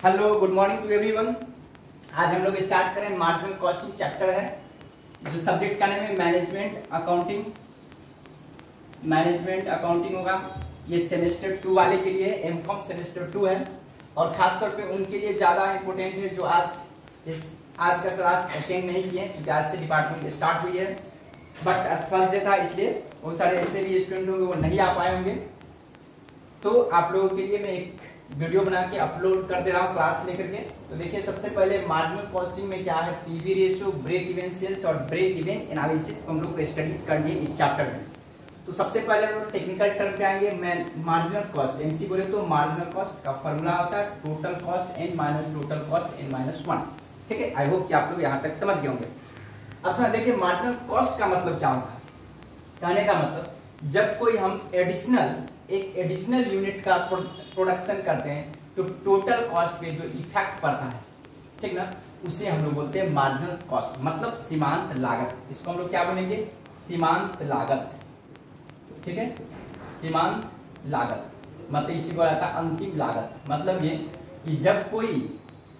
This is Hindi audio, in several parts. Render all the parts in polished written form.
Hello good morning to everyone. आज हम लोग स्टार्ट करें मार्जिनल कॉस्टिंग चैप्टर है, जो सब्जेक्ट का नाम है मैनेजमेंट अकाउंटिंग होगा। ये सेमेस्टर 2 वाले के लिए एमकॉम सेमेस्टर 2 है और खासतौर पे उनके लिए ज़्यादा इम्पोर्टेंट है जो आज का क्लास अटेंड नहीं किए, क्योंकि आज से डिपार्टमेंट स्टार्ट हुई है। बट फर्स्ट डे था, इसलिए बहुत सारे ऐसे भी स्टूडेंट होंगे वो नहीं आ पाए होंगे। तो आप लोगों के लिए मैं एक वीडियो बना के अपलोड कर दे रहा हूँ क्लास लेकर के। तो देखिए, सबसे पहले मार्जिनल कॉस्टिंग में क्या है, PV ratio, break even sales और ब्रेक इवन एनालिसिस हम लोग स्टडीज करेंगे इस चैप्टर में। तो सबसे पहले हम लोग टेक्निकल टर्म पे आएंगे। मार्जिनल कॉस्ट, एमसी बोले तो मार्जिनल कॉस्ट का फॉर्मूला होता है total cost N minus total cost N minus 1। ठीक है, आई होप कि आप लोग यहाँ तक समझ गए होंगे। अब सुना, देखिए मार्जिनल कॉस्ट का मतलब क्या होता है। कहने का मतलब जब कोई हम एक एडिशनल यूनिट का प्रोडक्शन करते हैं तो टोटल कॉस्ट पे जो इफेक्ट पड़ता है, ठीक ना, उसे हम लोग बोलते हैं मार्जिनल कॉस्ट, मतलब सीमांत लागत। इसको हम लोग क्या बोलेंगे, सीमांत लागत। ठीक है, सीमांत लागत मतलब इसी को आता है अंतिम लागत। मतलब ये कि जब कोई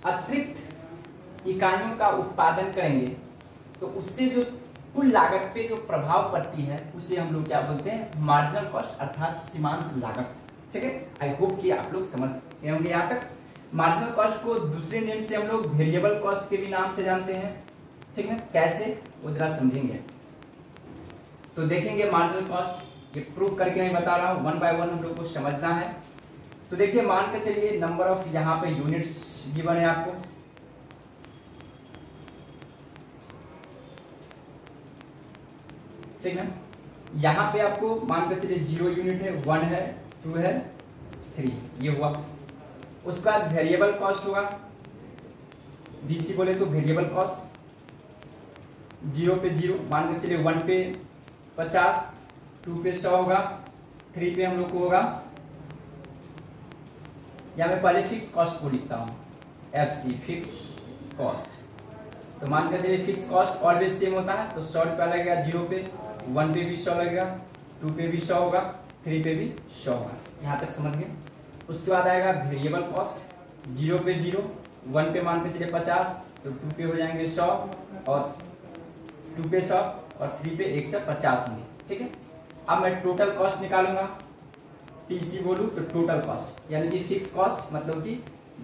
अतिरिक्त इकाइयों का उत्पादन करेंगे तो उससे जो कुल लागत पे जो प्रभाव पड़ती है उसे हम लोग क्या बोलते हैं, मार्जिनल कॉस्ट अर्थात सीमांत लागत। ठीक है, आई होप कि आप लोग समझ गए होंगे यहाँ तक। मार्जिनल कॉस्ट को दूसरे नेम से हम लोग वेरिएबल कॉस्ट के भी नाम से जानते हैं। ठीक है, कैसे वो जरा समझेंगे। तो देखेंगे मार्जिनल कॉस्ट, ये प्रूव करके मैं बता रहा हूँ, 1 बाय 1 हम लोग को समझना है। तो देखिए, मान के चलिए नंबर ऑफ यहाँ पे यूनिट्स गिवन है आपको। ठीक है, यहाँ पे आपको मान के चलिए 0 यूनिट है, 1 है, 2 है, 3, ये हुआ। उसके बाद वेरिएबल कॉस्ट होगा, VC बोले तो वेरिएबल कॉस्ट। 0 पे 0, मान के चलिए 1 पे 50, 2 पे 100 होगा, 3 पे हम लोग को होगा, या मैं पहले फिक्स कॉस्ट को लिखता हूँ, FC फिक्स कॉस्ट। तो मान के चलिए फिक्स कॉस्ट ऑलवेज सेम होता है, तो 100 रुपया लगेगा 0 पे, 1 पे भी 100 लगेगा, 2 पे भी 100 होगा, 3 पे भी 100 होगा। यहाँ तक समझ गए। उसके बाद आएगा वेरिएबल कॉस्ट, 0 पे 0, 1 पे मान के चलिए 50, तो 2 पे हो जाएंगे 100 और 2 पे 100 और 3 पे 150 होंगे। ठीक है, अब मैं टोटल कॉस्ट निकालूंगा, TC बोलूँ तो टोटल कॉस्ट, यानी कि फिक्स कॉस्ट मतलब कि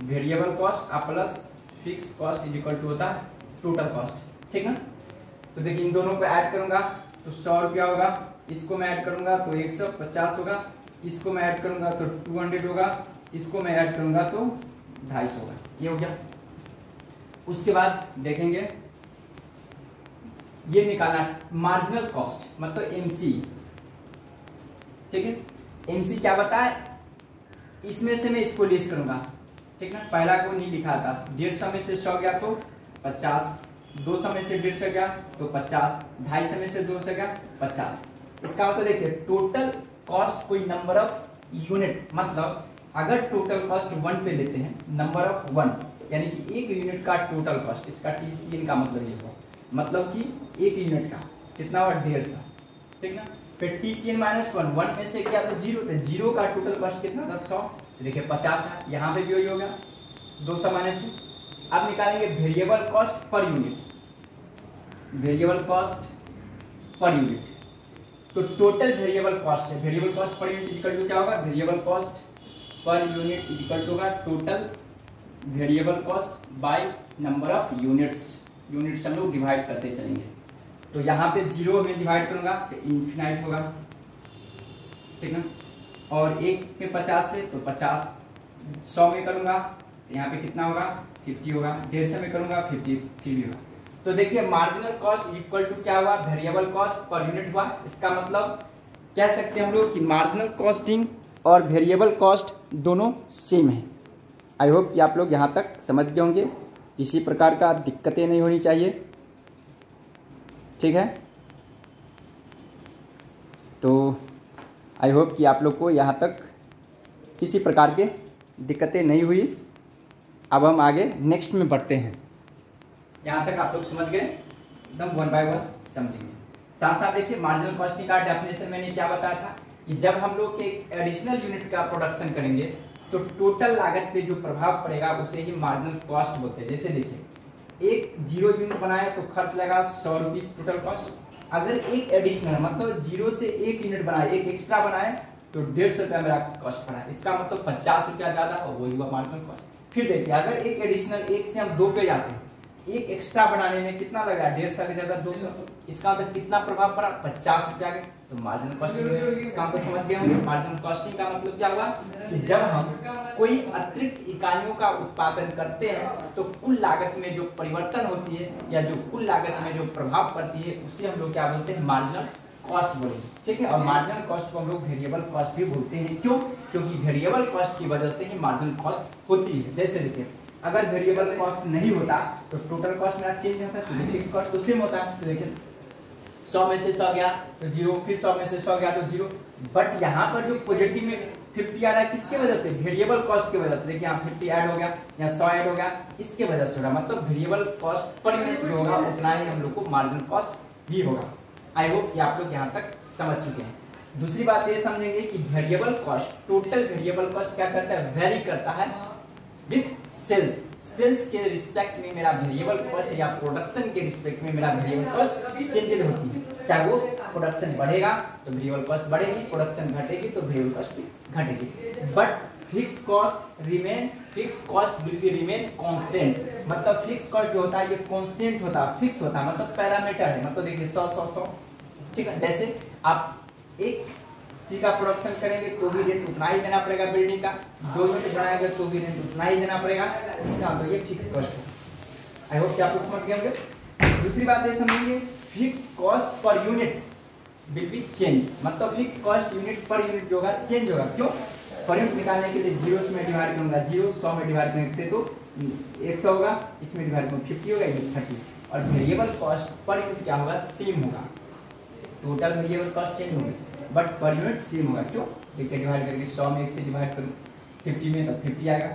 variable cost plus fix cost is equal to होता है टोटल कॉस्ट। ठीक है, तो देखिए इन दोनों को ऐड करूंगा तो 100 रुपया होगा, इसको मैं ऐड करूंगा तो 150 होगा, इसको मैं ऐड करूंगा तो 200 होगा, इसको मैं ऐड करूंगा तो 250 होगा। ये हो गया। उसके बाद देखेंगे ये निकालना मार्जिनल कॉस्ट मतलब MC। ठीक है, MC क्या बताए, इसमें से मैं इसको लिस्ट करूंगा। ठीक ना, पहला को नहीं लिखा था, 150 में से 100 गया तो 50, 200 में से 150 गया तो 50, 250 में से 200 गया 50। इसका मतलब देखिए टोटल कॉस्ट कोई नंबर ऑफ यूनिट, मतलब अगर टोटल कॉस्ट 1 पे लेते हैं, नंबर ऑफ 1 यानी कि एक यूनिट का टोटल कॉस्ट, इसका TCN का मतलब ये हुआ, मतलब कि एक यूनिट का कितना हुआ 150। ठीक ना, फिर TCN माइनस 1, 1 में से गया तो 0, तो 0 का टोटल कॉस्ट कितना था 100, देखिए 50 है, यहाँ पे भी वही होगा 200 माइनस से। अब निकालेंगे variable cost per unit, variable cost per unit, तो टोटल वेरिएबल कॉस्ट है, variable cost per unit equal to क्या होगा, variable cost per unit equal to होगा total variable cost by number of units. Units हम लोग डिवाइड करते चलेंगे, तो यहाँ पे 0 में डिवाइड करूंगा तो इन्फिनाइट होगा। ठीक ना, और 1 में 50 से तो 50, 100 में करूंगा तो यहाँ पे कितना होगा 50 होगा, 150 में करूंगा 50 भी होगा। तो देखिए मार्जिनल कॉस्ट इक्वल टू क्या हुआ, वेरिएबल कॉस्ट पर यूनिट हुआ। इसका मतलब कह सकते हैं हम लोग कि मार्जिनल कॉस्टिंग और वेरिएबल कॉस्ट दोनों सेम है। आई होप कि आप लोग यहाँ तक समझ गए होंगे, किसी प्रकार का दिक्कतें नहीं होनी चाहिए। ठीक है, तो आई होप कि आप लोग को यहाँ तक किसी प्रकार के दिक्कतें नहीं हुई। अब हम आगे नेक्स्ट में बढ़ते हैं। यहाँ तक आप लोग समझ गए, एकदम 1 बाय 1 समझेंगे। साथ साथ देखिए मार्जिनल कॉस्टिंग का डेफिनेशन मैंने क्या बताया था कि जब हम लोग एक एडिशनल यूनिट का प्रोडक्शन करेंगे तो टोटल लागत पे जो प्रभाव पड़ेगा उसे ही मार्जिनल कॉस्ट बोलते हैं। जैसे देखिए एक 0 यूनिट बनाया तो खर्च लगा 100 रुपीज टोटल कॉस्ट। अगर एक एडिशनल मतलब 0 से 1 यूनिट बनाया, एक एक्स्ट्रा बनाया तो 150 रुपया मेरा कॉस्ट पड़ा, इसका मतलब 50 रुपया ज्यादा और वही हुआ मार्जिनल कॉस्ट। फिर देखिए अगर एक एडिशनल 1 से हम 2 पे जाते हैं, एक एक्स्ट्रा बनाने में कितना लगा 150 के जगह 200, इसका मतलब कितना प्रभाव पड़ा 50 रुपया के, तो मार्जिनल कॉस्टिंग। इसका मतलब समझ गए होंगे मार्जिनल कॉस्टिंग का मतलब क्या हुआ कि जब हम कोई अतिरिक्त इकाइयों का उत्पादन करते हैं तो कुल लागत में जो परिवर्तन होती है या जो कुल लागत में जो प्रभाव पड़ती है उसे हम लोग क्या बोलते हैं मार्जिनल कॉस्ट बोलेंगे, ठीक है। और मार्जिनल कॉस्ट को हम लोग वेरिएबल कॉस्ट भी बोलते हैं। क्यों? क्योंकि वेरिएबल कॉस्ट की वजह से ही मार्जिनल कॉस्ट होती है। जैसे देखिए अगर वेरिएबल कॉस्ट नहीं होता तो टोटल कॉस्ट मेरा चेंज होता है, तो फिक्स कॉस्ट तो सेम होता है। तो देखिए 100 में से 100 गया तो 0, फिर 100 में से 100 गया तो 0। बट यहाँ पर जो पॉजिटिव में 50 आ रहा है किसके वजह से? वेरिएबल कॉस्ट की वजह से। देखिए यहाँ 50 ऐड हो गया, यहाँ 100 ऐड हो गया, इसके वजह से हो रहा, मतलब वेरिएबल कॉस्ट पर यूनिट जो होगा उतना ही हम लोग को मार्जिनल कॉस्ट भी होगा। आई होप कि आप लोग यहाँ तक समझ चुके हैं। दूसरी बात ये समझेंगे कि variable cost, total variable cost क्या करता है, वेरी करता है विथ सेल्स। सेल्स के रिस्पेक्ट में मेरा वेरिएबल कॉस्ट या प्रोडक्शन के रिस्पेक्ट में मेरा वेरिएबल कॉस्ट चेंजेस होती है। चाहे वो प्रोडक्शन बढ़ेगा तो वेरिएबल कॉस्ट बढ़ेगी, प्रोडक्शन घटेगी तो वेरिएबल कॉस्ट भी घटेगी। But fixed cost remain, fixed cost will be remain constant. मतलब फिक्स्ड कॉस्ट जो होता है ये कांस्टेंट होता है, फिक्स होता है, मतलब पैरामीटर है। मतलब देखिए 100 100 100, ठीक है। जैसे आप एक चीज का प्रोडक्शन करेंगे तो भी रेंट उतना ही देना पड़ेगा, बिल्डिंग का 2 यूनिट बनाएंगे तो भी रेंट उतना ही देना पड़ेगा, इसका मतलब ये फिक्स कॉस्ट है। आई होप कि आप लोग समझ गए होंगे। दूसरी बात ये समझेंगे fix cost per unit will be change. मतलब fix cost unit per unit जो होगा चेंज होगा। क्यों? पर यूनिट निकालने के लिए 0 से मैं डिवाइड करूंगा, 0 100 में डिवाइड करने से तो 100 होगा, इसमें डिवाइड करूंगा 50 होगा, ये 30। और वेरिएबल कॉस्ट पर यूनिट क्या होगा, सेम होगा। टोटल वेरिएबल कॉस्ट चेंज होगी बट पर यूनिट सेम होगा। क्यों? देखिए डिवाइड करके 100 में 1 से डिवाइड करूँ 50 में तो 50 आएगा,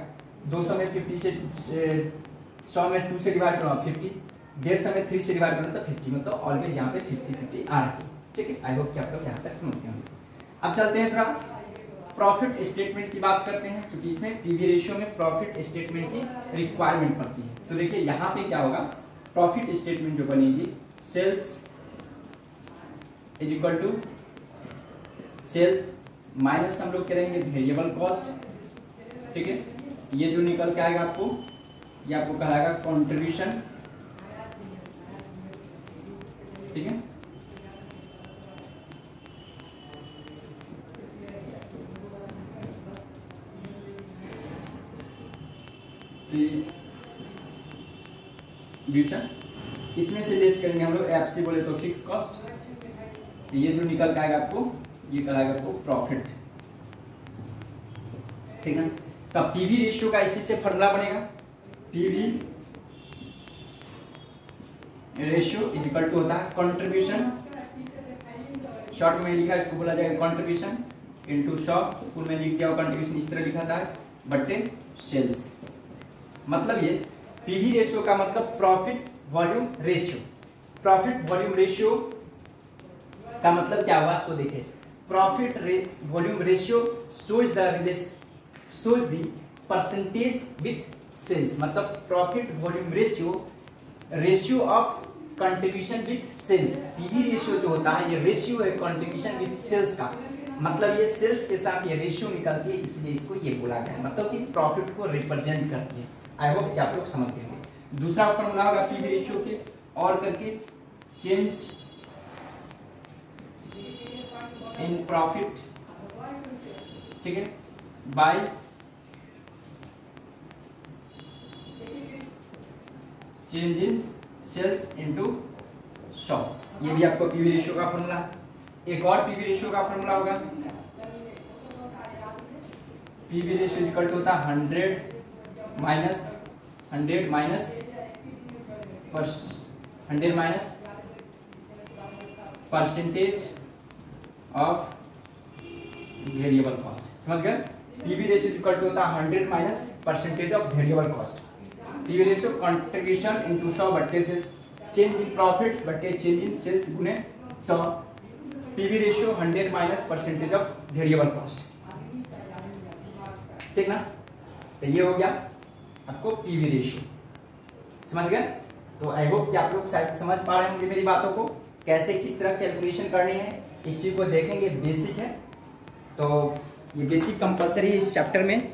200 में 50 से 100 में 2 से डिवाइड करूँगा 50, 150 में 3 से डिवाइड करूँ तो 50, मतलब ऑलवेज यहाँ पे 50-50 आ रही है, ठीक है। आई होप कि आप लोग यहाँ तक समझ गए होंगे। अब चलते हैं थोड़ा प्रॉफिट स्टेटमेंट की बात करते हैं, क्योंकि इसमें पीवी रेशियो में प्रॉफिट स्टेटमेंट की रिक्वायरमेंट पड़ती है। तो देखिए यहाँ पे क्या होगा, प्रॉफिट स्टेटमेंट जो बनेगी sales is equal to sales minus हम लोग करेंगे वेरिएबल कॉस्ट, ठीक है। ये जो निकल के आएगा आपको, ये आपको कहलाएगा कंट्रीब्यूशन, ठीक है। कंट्रीब्यूशन इसमें से लेस करेंगे हम लोग एफसी बोले तो फिक्स कॉस्ट, तो ये जो निकल के आएगा आपको ये कहलाएगा आपको प्रॉफिट, ठीक है। तो पीवी रेशियो का इसी से फॉर्मूला बनेगा, PV ratio is equal to होता है कंट्रीब्यूशन, शॉर्ट में लिखा है इसको बोला जाएगा कंट्रीब्यूशन इनटू 100, फुल में लिख दिया हो कंट्रीब्यूशन इस तरह लिखा था बटे सेल्स। मतलब ये पीवी रेशियो का मतलब profit volume ratio. Profit volume ratio का मतलब क्या हुआ, सो देखिए profit volume ratio shows the percentage with sales। मतलब profit volume ratio of contribution with sales. PV ratio जो होता है ये रेशियो है कंट्रीब्यूशन विथ सेल्स का, मतलब ये सेल्स के साथ ये रेशियो निकलती है, इसलिए इसको ये बोला गया है, मतलब कि प्रॉफिट को रिप्रेजेंट करती है। आई होप कि आप लोग समझ गए। दूसरा फॉर्मूला होगा पीवी रेशियो के और करके चेंज इन प्रॉफिट, ठीक है, by change in sales into 100। ये भी आपको पीवी रेशियो का फॉर्मूला। एक और पीवी रेशियो का फॉर्मूला होगा, पीवी रेशियो इक्वल टू होता है 100 minus percentage of variable cost. समझ गए? पीवी रेशियो इक्वल टू होता है 100 minus percentage of variable cost. PV ratio contribution into 100 बट्टे सेल्स, चेंज इन प्रॉफिट बट्टे चेंज इन सेल्स गुने 100। PV ratio 100 minus percentage of variable cost. ठीक ना। तो ये हो गया आपको पीवी रेशियो, समझ गए। तो आई होप कि आप लोग शायद समझ पा रहे होंगे मेरी बातों को, कैसे किस तरह कैलकुलेशन करनी है, इस चीज को देखेंगे। बेसिक है, तो ये बेसिक कंपलसरी है इस चैप्टर में।